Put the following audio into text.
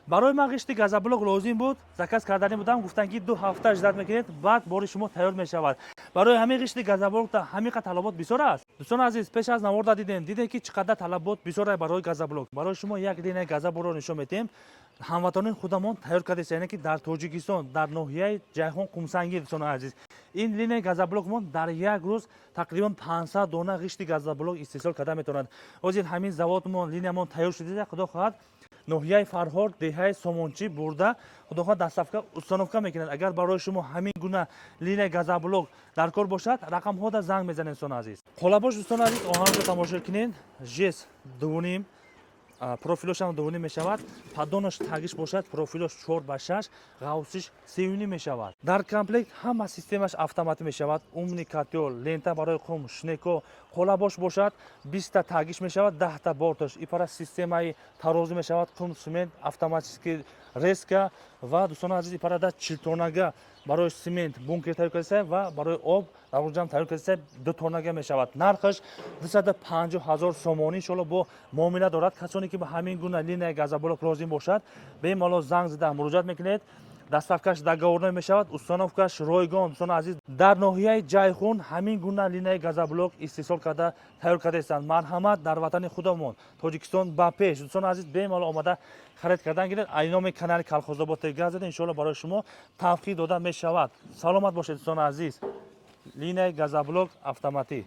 барои ман ғишти газоблок лозим буд. Заказ кардани будам, гуфтан ки 2 ҳафта иҷзат мекунед, баъд бори шумо тайёр мешавад. барои ҳамин ғишти газоблокта ҳамин қадр талабот бисёр аст. дӯстони азиз, пеш аз наворда дидем ки чӣ қадр талабот бисёр аст барои газоблок. барои шумо як линияи газоблокро нишон медиҳем. ҳамватони худамон тайёр кардест, яъне ки дар Тоҷикистон, дар ноҳияи ҷайҳон Қумсангӣ. дӯстони азиз, ин линияи газоблокмон дар як рӯз тақрибан 500 дона ғишти газоблок истеҳсол карда метавонад. ҳозир ҳамин заводмон, линиямон тайёр шуда, худо хоҳад ноҳияи Фарҳор, деҳаи Сомончӣ бурда, худо хоҳад дастсафка установка мекунад. агар барои шумо ҳамин гуна линияи газоблок дар кор бошад, рақамҳода занг мезанед. дӯстони азиз, қолабош дӯстони азиз, оҳанро тамошо кунед. жес 2.5, профилош ҳам 2.5 мешавад. паддонаш тагиш бошад, профилош 4/6, ғавсиш 3.5 мешавад. дар комплект ҳама системаш автоматӣ мешавад. умни котёл, лента барои қум, шнеко, қолабош бошад, 20 та тагиш мешавад, 10 та борташ. ипара системаи тарозу мешавад, қум, симент, автоматически резка ва дӯстони азиз, ипарада 40 тоннага барои симент бункер тайёр карда ва барои об дар тайёр карда 2 тоннага мешавад. нархаш 250 000 сомонӣ иншоалло бо муомила дорад. касоне ки ба ҳамин гуна линияи газоблок лозим бошад, бемалол занг зада муроҷиат мекунед. дастсафкаш договорной мешавад, установкаш ройгон. дӯстони азиз, дар ноҳияи ҷайҳун ҳамин гуна линияи газоблок истеҳсол карда тайёр кардастанд. марҳамат дар ватани худамон Тоҷикистон ба пеш. дӯстони азиз, бемалол омада харид кардан гиред. айноми канали Колхозобод телеграф зада, иншоалло барои шумо тавқӣ дода мешавад. саломат бошед дӯстони азиз. линияи газоблок автоматӣ.